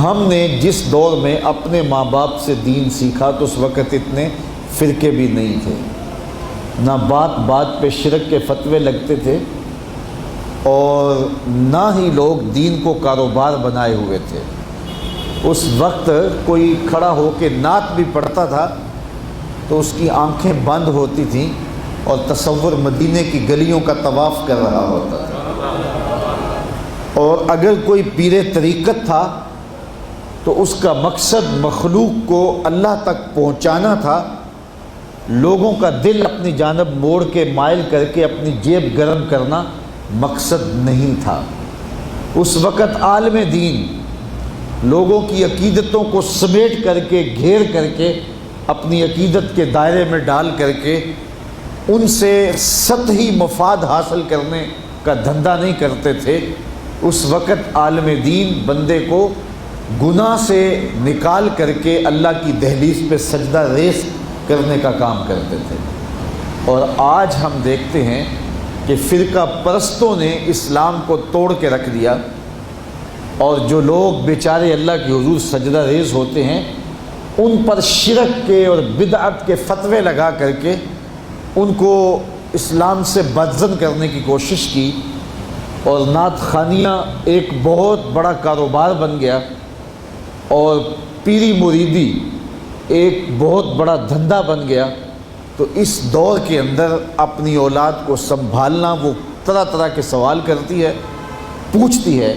ہم نے جس دور میں اپنے ماں باپ سے دین سیکھا تو اس وقت اتنے فرقے بھی نہیں تھے، نہ بات بات پہ شرک کے فتوے لگتے تھے، اور نہ ہی لوگ دین کو کاروبار بنائے ہوئے تھے۔ اس وقت کوئی کھڑا ہو کے نعت بھی پڑھتا تھا تو اس کی آنکھیں بند ہوتی تھیں اور تصور مدینے کی گلیوں کا طواف کر رہا ہوتا تھا، اور اگر کوئی پیر طریقت تھا تو اس کا مقصد مخلوق کو اللہ تک پہنچانا تھا، لوگوں کا دل اپنی جانب موڑ کے مائل کر کے اپنی جیب گرم کرنا مقصد نہیں تھا۔ اس وقت عالم دین لوگوں کی عقیدتوں کو سمیٹ کر کے، گھیر کر کے، اپنی عقیدت کے دائرے میں ڈال کر کے ان سے سطحی مفاد حاصل کرنے کا دھندا نہیں کرتے تھے۔ اس وقت عالم دین بندے کو گناہ سے نکال کر کے اللہ کی دہلیز پہ سجدہ ریز کرنے کا کام کرتے تھے۔ اور آج ہم دیکھتے ہیں کہ فرقہ پرستوں نے اسلام کو توڑ کے رکھ دیا، اور جو لوگ بیچارے اللہ کے حضور سجدہ ریز ہوتے ہیں ان پر شرک کے اور بدعت کے فتوے لگا کر کے ان کو اسلام سے بدزن کرنے کی کوشش کی، اور نعت خوانیاں ایک بہت بڑا کاروبار بن گیا، اور پیری مریدی ایک بہت بڑا دھندا بن گیا۔ تو اس دور کے اندر اپنی اولاد کو سنبھالنا، وہ طرح طرح کے سوال کرتی ہے، پوچھتی ہے،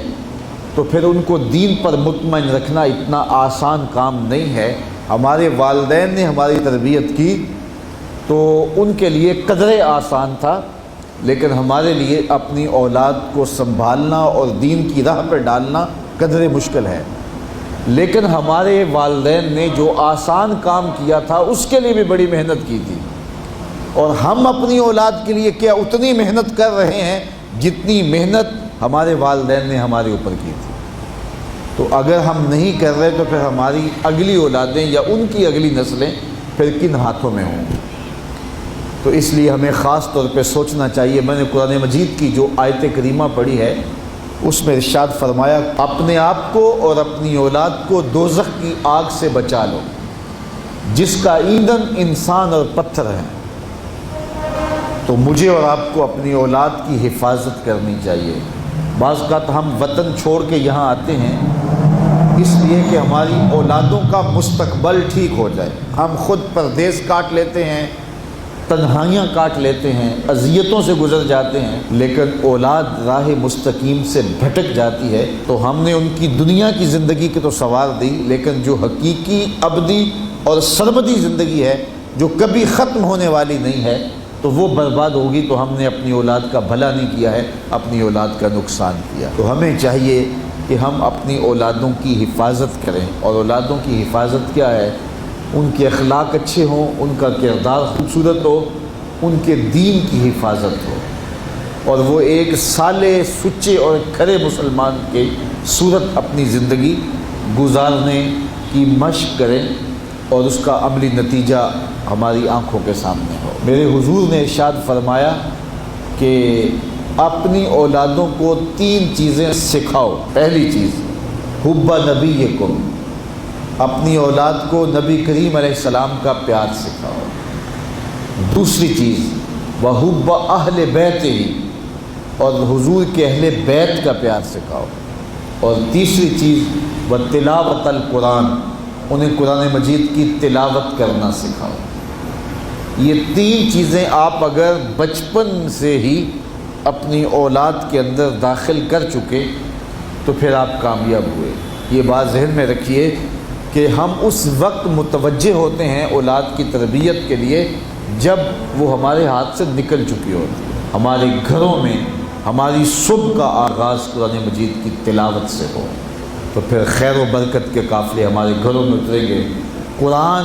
تو پھر ان کو دین پر مطمئن رکھنا اتنا آسان کام نہیں ہے۔ ہمارے والدین نے ہماری تربیت کی تو ان کے لیے قدرے آسان تھا، لیکن ہمارے لیے اپنی اولاد کو سنبھالنا اور دین کی راہ پہ ڈالنا قدرے مشکل ہے۔ لیکن ہمارے والدین نے جو آسان کام کیا تھا اس کے لیے بھی بڑی محنت کی تھی، اور ہم اپنی اولاد کے لیے کیا اتنی محنت کر رہے ہیں جتنی محنت ہمارے والدین نے ہمارے اوپر کی تھی۔ تو اگر ہم نہیں کر رہے تو پھر ہماری اگلی اولادیں یا ان کی اگلی نسلیں پھر کن ہاتھوں میں ہوں گی؟ تو اس لیے ہمیں خاص طور پہ سوچنا چاہیے۔ میں نے قرآن مجید کی جو آیت کریمہ پڑھی ہے اس میں ارشاد فرمایا، اپنے آپ کو اور اپنی اولاد کو دوزخ کی آگ سے بچا لو جس کا ایندھن انسان اور پتھر ہے۔ تو مجھے اور آپ کو اپنی اولاد کی حفاظت کرنی چاہیے۔ بعض اوقات ہم وطن چھوڑ کے یہاں آتے ہیں اس لیے کہ ہماری اولادوں کا مستقبل ٹھیک ہو جائے۔ ہم خود پردیس کاٹ لیتے ہیں، تنہائیاں کاٹ لیتے ہیں، اذیتوں سے گزر جاتے ہیں، لیکن اولاد راہ مستقیم سے بھٹک جاتی ہے۔ تو ہم نے ان کی دنیا کی زندگی کی تو سنوار دی، لیکن جو حقیقی ابدی اور سرمدی زندگی ہے جو کبھی ختم ہونے والی نہیں ہے تو وہ برباد ہوگی۔ تو ہم نے اپنی اولاد کا بھلا نہیں کیا ہے، اپنی اولاد کا نقصان کیا۔ تو ہمیں چاہیے کہ ہم اپنی اولادوں کی حفاظت کریں، اور اولادوں کی حفاظت کیا ہے؟ ان کے اخلاق اچھے ہوں، ان کا کردار خوبصورت ہو، ان کے دین کی حفاظت ہو، اور وہ ایک صالح، سچے اور کھرے مسلمان کے صورت اپنی زندگی گزارنے کی مشق کریں، اور اس کا عملی نتیجہ ہماری آنکھوں کے سامنے ہو۔ میرے حضور نے ارشاد فرمایا کہ اپنی اولادوں کو 3 چیزیں سکھاؤ۔ پہلی چیز حب نبیکم، اپنی اولاد کو نبی کریم علیہ السلام کا پیار سکھاؤ۔ دوسری چیز وحب اہل بیتہ، اور حضور کے اہل بیت کا پیار سکھاؤ۔ اور تیسری چیز وتلاوت القرآن، انہیں قرآن مجید کی تلاوت کرنا سکھاؤ۔ یہ 3 چیزیں آپ اگر بچپن سے ہی اپنی اولاد کے اندر داخل کر چکے تو پھر آپ کامیاب ہوئے۔ یہ بات ذہن میں رکھیے کہ ہم اس وقت متوجہ ہوتے ہیں اولاد کی تربیت کے لیے جب وہ ہمارے ہاتھ سے نکل چکی ہوتی ہے۔ ہمارے گھروں میں ہماری صبح کا آغاز قرآن مجید کی تلاوت سے ہو تو پھر خیر و برکت کے قافلے ہمارے گھروں میں اتریں گے۔ قرآن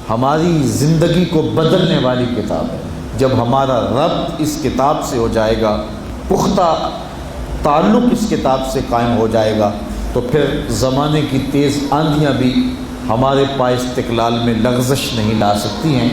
ہماری زندگی کو بدلنے والی کتاب ہے۔ جب ہمارا ربط اس کتاب سے ہو جائے گا، پختہ تعلق اس کتاب سے قائم ہو جائے گا، تو پھر زمانے کی تیز آندھیاں بھی ہمارے پائے استقلال میں لغزش نہیں لا سکتی ہیں،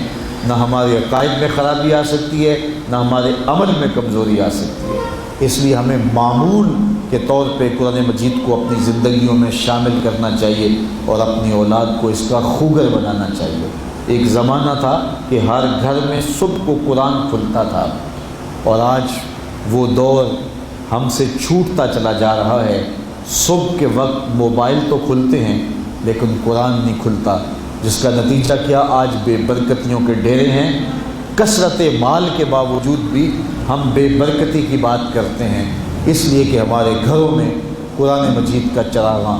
نہ ہمارے عقائد میں خرابی آ سکتی ہے، نہ ہمارے عمل میں کمزوری آ سکتی ہے۔ اس لیے ہمیں معمول کے طور پہ قرآن مجید کو اپنی زندگیوں میں شامل کرنا چاہیے اور اپنی اولاد کو اس کا خوگر بنانا چاہیے۔ ایک زمانہ تھا کہ ہر گھر میں صبح کو قرآن کھلتا تھا، اور آج وہ دور ہم سے چھوٹتا چلا جا رہا ہے۔ صبح کے وقت موبائل تو کھلتے ہیں لیکن قرآن نہیں کھلتا، جس کا نتیجہ کیا؟ آج بے برکتیوں کے ڈیرے ہیں۔ کثرت مال کے باوجود بھی ہم بے برکتی کی بات کرتے ہیں، اس لیے کہ ہمارے گھروں میں قرآن مجید کا چراغاں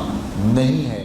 نہیں ہے۔